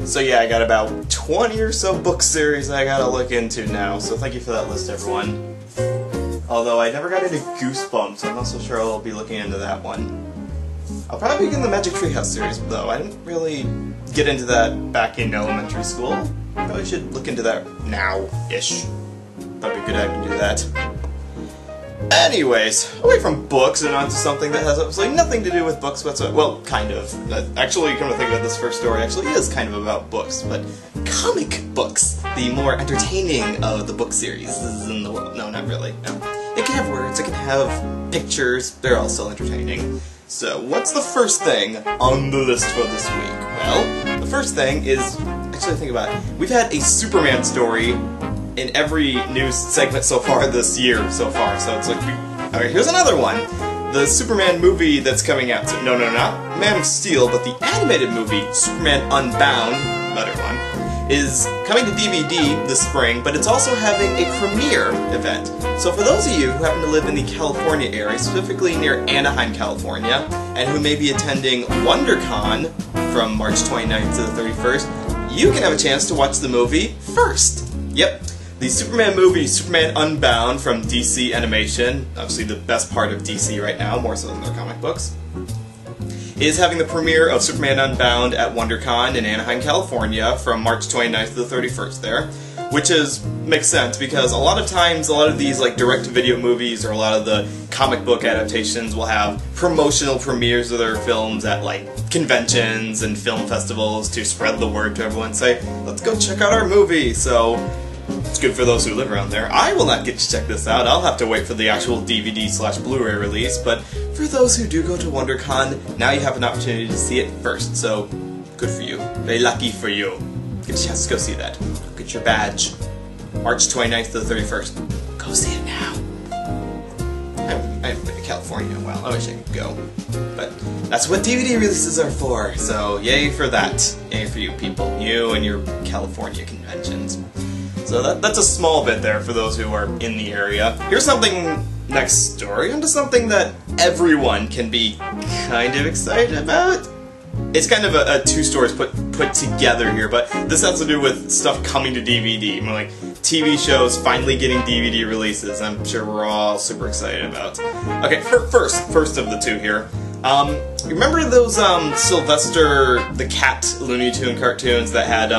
So yeah, I got about 20 or so book series I gotta look into now, so thank you for that list, everyone. Although I never got into Goosebumps, so I'm not so sure I'll be looking into that one. I'll probably begin the Magic Treehouse series, though. I didn't really get into that back in elementary school. Probably should look into that now-ish. Probably a good idea to do that. Anyways, away from books and onto something that has absolutely nothing to do with books whatsoever. Well, kind of. Actually, come to think about this first story, actually is kind of about books, but comic books, the more entertaining of the book series in the world. No, not really. No. It can have words, it can have pictures, they're all still entertaining. So, what's the first thing on the list for this week? Well, the first thing is, actually think about it, we've had a Superman story in every news segment so far this year, so it's like, alright, here's another one. The Superman movie that's coming out, so, no, not Man of Steel, but the animated movie, Superman Unbound, another one, is coming to DVD this spring, but it's also having a premiere event. So for those of you who happen to live in the California area, specifically near Anaheim, California, and who may be attending Wondercon from March 29th to the 31st, you can have a chance to watch the movie first. Yep. The Superman movie, Superman Unbound, from DC Animation, obviously the best part of DC right now, more so than their comic books, is having the premiere of Superman Unbound at WonderCon in Anaheim, California, from March 29th to the 31st there, which makes sense because a lot of times, a lot of these like direct-to-video movies or a lot of the comic book adaptations will have promotional premieres of their films at like conventions and film festivals to spread the word to everyone, say, let's go check out our movie. So it's good for those who live around there. I will not get to check this out. I'll have to wait for the actual DVD/Blu-ray release, but for those who do go to WonderCon, now you have an opportunity to see it first, so good for you. Very lucky for you. Get a chance to go see that. Get your badge. March 29th to the 31st. Go see it now. I haven't been to California in a while. I wish I could go. But that's what DVD releases are for, so yay for that. Yay for you people. You and your California conventions. So that's a small bit there for those who are in the area. Here's something, next story, onto something that everyone can be kind of excited about. It's kind of a two stories put together here, but this has to do with stuff coming to DVD. I mean, like TV shows finally getting DVD releases. I'm sure we're all super excited about. Okay, first of the two here. Remember those Sylvester the Cat Looney Tune cartoons that had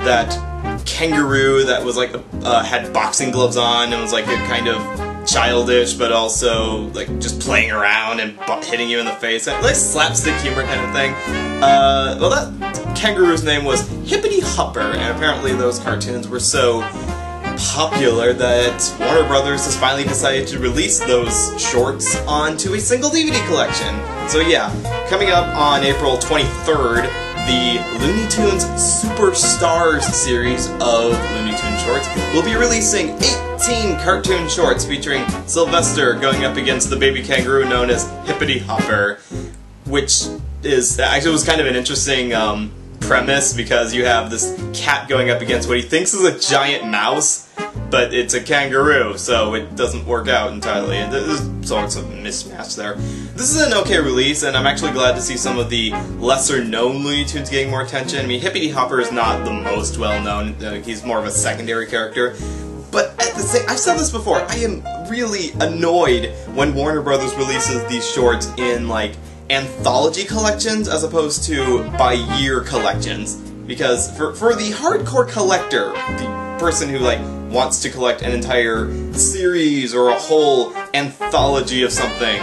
that kangaroo that was like had boxing gloves on and was like a kind of childish but also like just playing around and hitting you in the face, like slapstick humor kind of thing. Well, that kangaroo's name was Hippity and apparently those cartoons were so popular that Warner Brothers has finally decided to release those shorts onto a single DVD collection. So yeah, coming up on April 23rd, the Looney Tunes Superstars series of Looney Tunes shorts will be releasing 18 cartoon shorts featuring Sylvester going up against the baby kangaroo known as Hippity, which is actually was kind of an interesting premise because you have this cat going up against what he thinks is a giant mouse, but it's a kangaroo, so it doesn't work out entirely, and there's sorts of mismatch there. This is an okay release, and I'm actually glad to see some of the lesser-known Looney Tunes getting more attention. I mean, Hippity is not the most well-known, he's more of a secondary character, but at the same, I've said this before, I am really annoyed when Warner Brothers releases these shorts in, like, anthology collections as opposed to by-year collections, because for the hardcore collector, the person who, like, wants to collect an entire series or a whole anthology of something,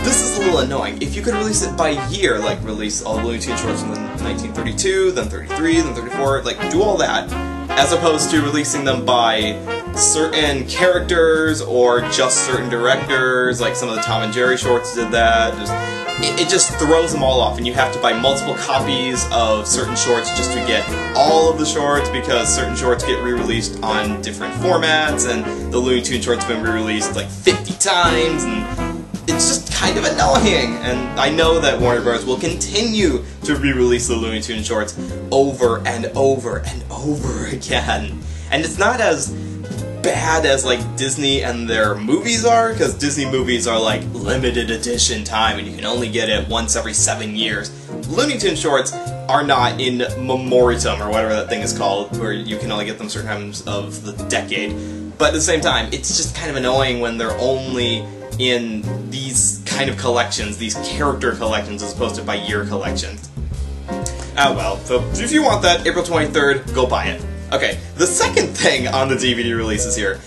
this is a little annoying. If you could release it by year, like release all Looney Tunes shorts in 1932, then 33, then 34, like do all that, as opposed to releasing them by certain characters or just certain directors, like some of the Tom and Jerry shorts did that. It just throws them all off, and you have to buy multiple copies of certain shorts just to get all of the shorts, because certain shorts get re-released on different formats, and the Looney Tunes shorts have been re-released like 50 times, and it's just kind of annoying. And I know that Warner Bros. Will continue to re-release the Looney Tunes shorts over and over and over again. And it's not as bad as like Disney and their movies are, because Disney movies are like limited edition time and you can only get it once every 7 years. Looney Tunes shorts are not in memoriam, or whatever that thing is called, where you can only get them certain times of the decade. But at the same time, it's just kind of annoying when they're only in these kind of collections, these character collections, as opposed to by year collections. Ah well, so if you want that, April 23rd, go buy it. Okay, the second thing on the DVD releases here.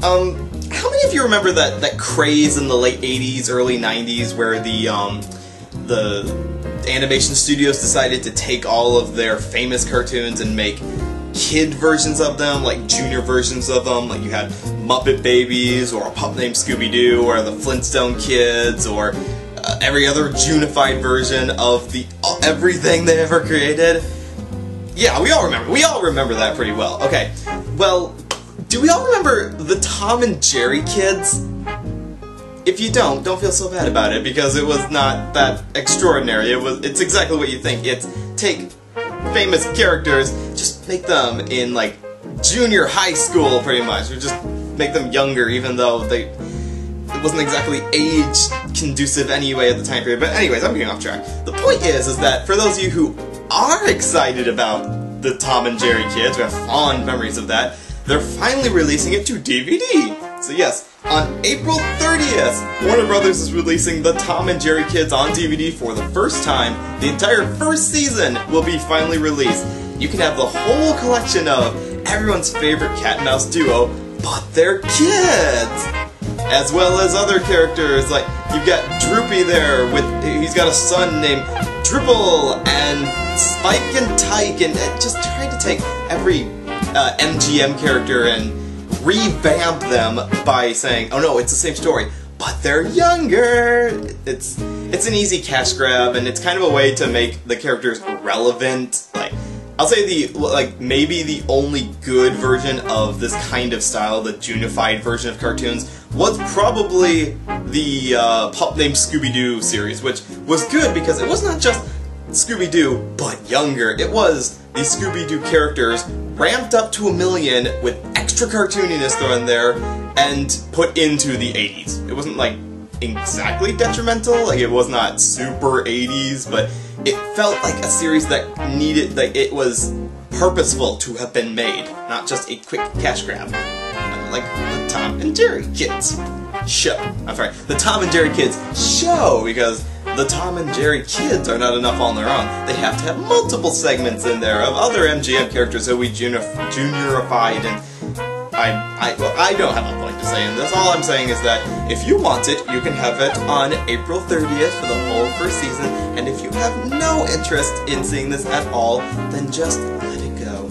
How many of you remember that craze in the late 80s, early 90s, where the animation studios decided to take all of their famous cartoons and make kid versions of them, like junior versions of them, like you had Muppet Babies, or A Pup Named Scooby-Doo, or the Flintstone Kids, or every other junified version of everything they ever created? Yeah, we all remember that pretty well. Okay, well, do we all remember the Tom and Jerry Kids? If you don't feel so bad about it, because it was not that extraordinary. It's exactly what you think. It's take famous characters, just make them in like junior high school pretty much, or just make them younger, even though it wasn't exactly age conducive anyway at the time period. But anyways, I'm getting off track. The point is that for those of you who are excited about the Tom and Jerry Kids, who have fond memories of that, they're finally releasing it to DVD. So yes, on April 30th, Warner Brothers is releasing the Tom and Jerry Kids on DVD for the first time. The entire first season will be finally released. You can have the whole collection of everyone's favorite cat and mouse duo, but they're kids! As well as other characters, like you've got Droopy there, he's got a son named Dribble, and Spike and Tyke, and just trying to take every MGM character and revamp them by saying, oh no, it's the same story, but they're younger! It's an easy cash grab, and it's kind of a way to make the characters relevant. Like, I'll say maybe the only good version of this kind of style, the junified version of cartoons, was probably the Pup Named Scooby-Doo series, which was good because it was not just Scooby-Doo, but younger. It was the Scooby-Doo characters ramped up to 1,000,000 with extra cartooniness thrown in there and put into the 80s. It wasn't like exactly detrimental, like it was not super 80s, but it felt like a series that needed, like it was purposeful to have been made, not just a quick cash grab. Like the Tom and Jerry Kids show. I'm sorry, the Tom and Jerry Kids show, because the Tom and Jerry Kids are not enough on their own. They have to have multiple segments in there of other MGM characters that we juniorified, and I don't have a point to say in this. All I'm saying is that if you want it, you can have it on April 30th for the whole first season, and if you have no interest in seeing this at all, then just let it go.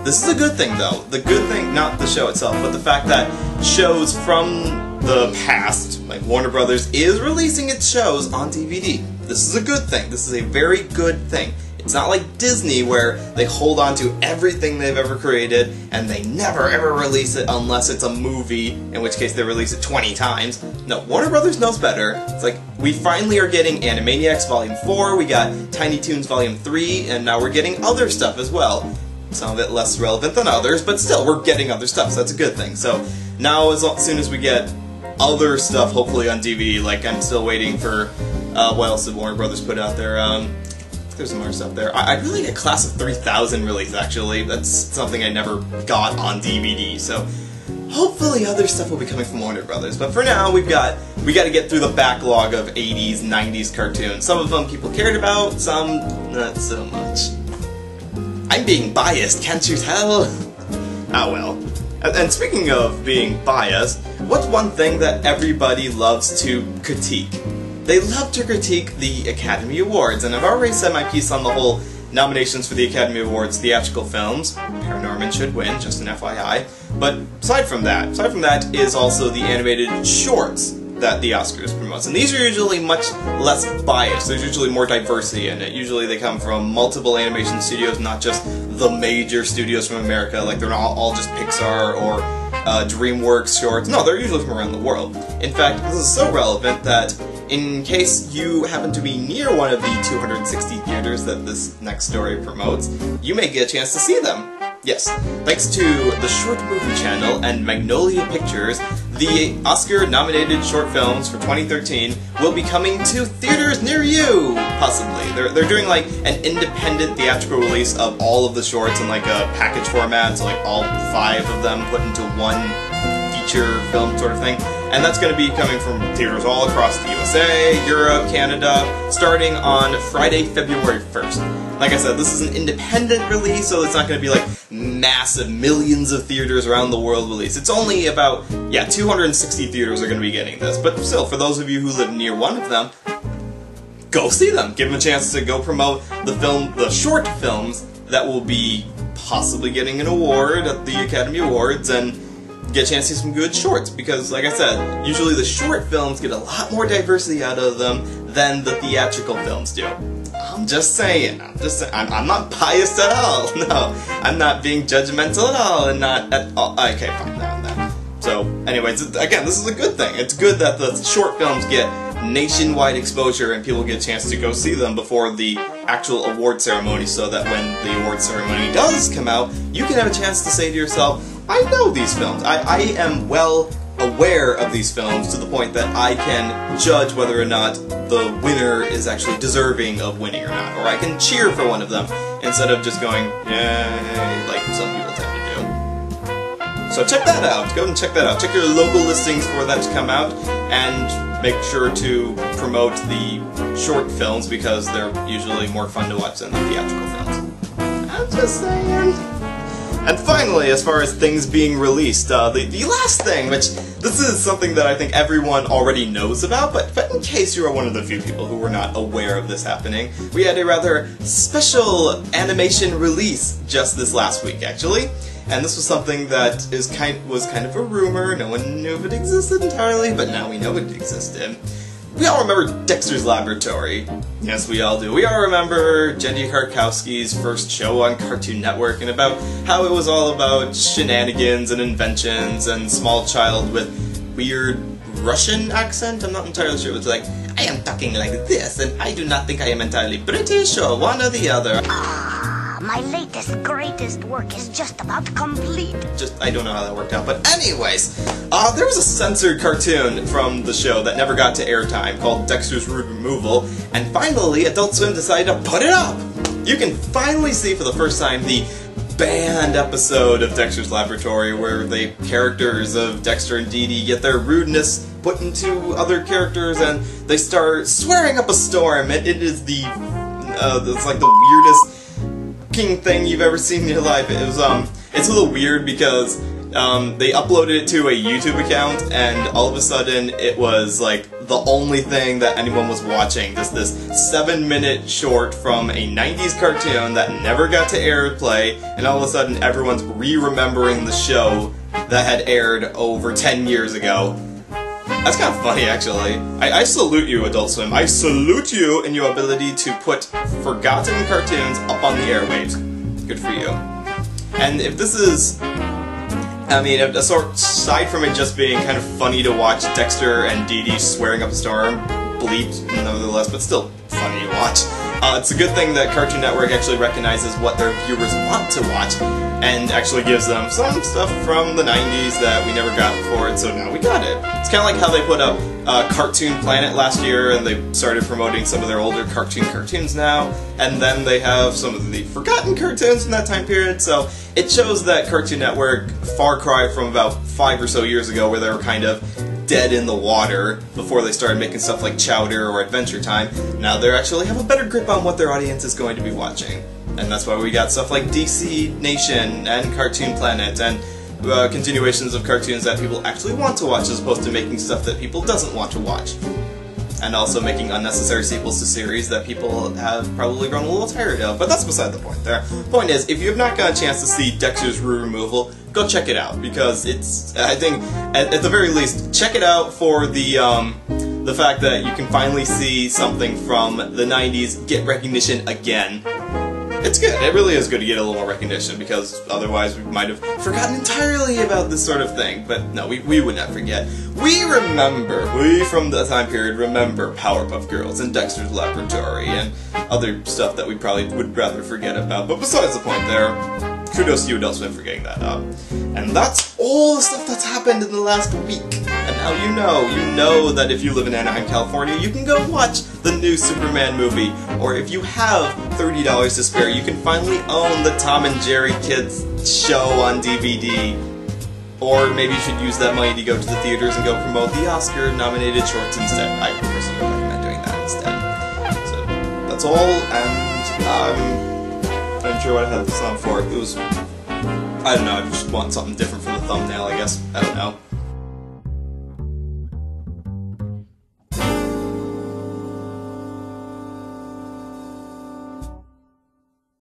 This is a good thing, though. The good thing, not the show itself, but the fact that shows from the past, like Warner Brothers, is releasing its shows on DVD. This is a good thing. This is a very good thing. It's not like Disney, where they hold on to everything they've ever created, and they never ever release it unless it's a movie, in which case they release it 20 times. No, Warner Brothers knows better. It's like, we finally are getting Animaniacs Volume 4, we got Tiny Toons Volume 3, and now we're getting other stuff as well. Some of it less relevant than others, but still, we're getting other stuff, so that's a good thing. So, now as soon as we get other stuff, hopefully on DVD, like I'm still waiting for, what else did Warner Brothers put out there? There's some more stuff there. I'd really like a Class of 3000 release, actually. That's something I never got on DVD, so hopefully other stuff will be coming from Warner Brothers. But for now, we got to get through the backlog of 80s, 90s cartoons. Some of them people cared about, some not so much. I'm being biased, can't you tell? Ah well. And speaking of being biased, what's one thing that everybody loves to critique? They love to critique the Academy Awards, and I've already said my piece on the whole nominations for the Academy Awards theatrical films. Paranorman should win, just an FYI. But aside from that is also the animated shorts that the Oscars promotes. And these are usually much less biased. There's usually more diversity in it. Usually they come from multiple animation studios, not just the major studios from America, like they're not all just Pixar or DreamWorks shorts. No, they're usually from around the world. In fact, this is so relevant that in case you happen to be near one of the 260 theaters that this next story promotes, you may get a chance to see them. Yes, thanks to the Short Movie Channel and Magnolia Pictures, the Oscar-nominated short films for 2013 will be coming to theaters near you, possibly. They're doing like an independent theatrical release of all of the shorts in like a package format, so like all 5 of them put into one feature film sort of thing. And that's going to be coming from theaters all across the USA, Europe, Canada, starting on Friday, February 1st. Like I said, this is an independent release, so it's not going to be like massive millions of theaters around the world release. It's only about, 260 theaters are going to be getting this. But still, for those of you who live near one of them, go see them. Give them a chance to go promote the short films that will be possibly getting an award at the Academy Awards, and get a chance to see some good shorts, because like I said, usually the short films get a lot more diversity out of them than the theatrical films do. I'm just saying, I'm not biased at all, no, I'm not being judgmental at all, and not at all, okay, fine, now and then. So, anyways, again, this is a good thing. It's good that the short films get nationwide exposure and people get a chance to go see them before the actual award ceremony, so that when the award ceremony does come out, you can have a chance to say to yourself, I know these films. I am well aware of these films to the point that I can judge whether or not the winner is actually deserving of winning or not. Or I can cheer for one of them instead of just going, yay, like some people tend to do. So check that out. Go and check that out. Check your local listings for that to come out, and make sure to promote the short films because they're usually more fun to watch than the theatrical films. I'm just saying. And finally, as far as things being released, the last thing, which this is something that I think everyone already knows about, but in case you are one of the few people who were not aware of this happening, we had a rather special animation release just this last week, actually. And this was something that was kind of a rumor. No one knew if it existed entirely, but now we know it existed. We all remember Dexter's Laboratory. Yes, we all do. We all remember Jenny Karkowski's first show on Cartoon Network, and about how it was all about shenanigans and inventions and small child with weird Russian accent. I'm not entirely sure. It was like, I am talking like this, and I do not think I am entirely British or one or the other. My latest, greatest work is just about complete. I don't know how that worked out, but anyways, there was a censored cartoon from the show that never got to airtime called Dexter's Rude Removal, and finally Adult Swim decided to put it up! You can finally see for the first time the banned episode of Dexter's Laboratory where the characters of Dexter and Dee Dee get their rudeness put into other characters and they start swearing up a storm. It is it's like the weirdest thing you've ever seen in your life. It was it's a little weird because they uploaded it to a YouTube account, and all of a sudden it was like the only thing that anyone was watching. Just this 7-minute short from a 90s cartoon that never got to airplay, and all of a sudden everyone's re-remembering the show that had aired over 10 years ago. That's kind of funny, actually. I salute you, Adult Swim. I salute you in your ability to put forgotten cartoons up on the airwaves. Good for you. And if this is, I mean, aside from it just being kind of funny to watch Dexter and Dee Dee swearing up a storm, bleeped nevertheless, but still funny to watch. It's a good thing that Cartoon Network actually recognizes what their viewers want to watch, and actually gives them some stuff from the 90s that we never got before, and so now we got it. It's kind of like how they put up Cartoon Planet last year, and they started promoting some of their older cartoons now, and then they have some of the forgotten cartoons from that time period, so it shows that Cartoon Network, far cry from about 5 or so years ago where they were kind of dead in the water before they started making stuff like Chowder or Adventure Time, now they actually have a better grip on what their audience is going to be watching. And that's why we got stuff like DC Nation and Cartoon Planet and continuations of cartoons that people actually want to watch as opposed to making stuff that people doesn't want to watch. And also making unnecessary sequels to series that people have probably grown a little tired of. But that's beside the point there. Point is, if you have not got a chance to see Dexter's Rude Removal, go check it out, because it's, I think, at the very least, check it out for the fact that you can finally see something from the 90s get recognition again. It's good. It really is good to get a little more recognition, because otherwise we might have forgotten entirely about this sort of thing. But no, we would not forget. We from the time period remember Powerpuff Girls and Dexter's Laboratory and other stuff that we probably would rather forget about. But besides the point there, kudos to you, Adult Swim, for getting that up. And that's all the stuff that's happened in the last week. now you know that if you live in Anaheim, California, you can go watch the new Superman movie. Or if you have $30 to spare, you can finally own the Tom and Jerry Kids show on DVD. Or maybe you should use that money to go to the theaters and go promote the Oscar-nominated shorts instead. I personally recommend doing that instead. So, that's all, and I'm not sure what I had this on for. It was, I don't know, I just want something different from the thumbnail, I guess. I don't know.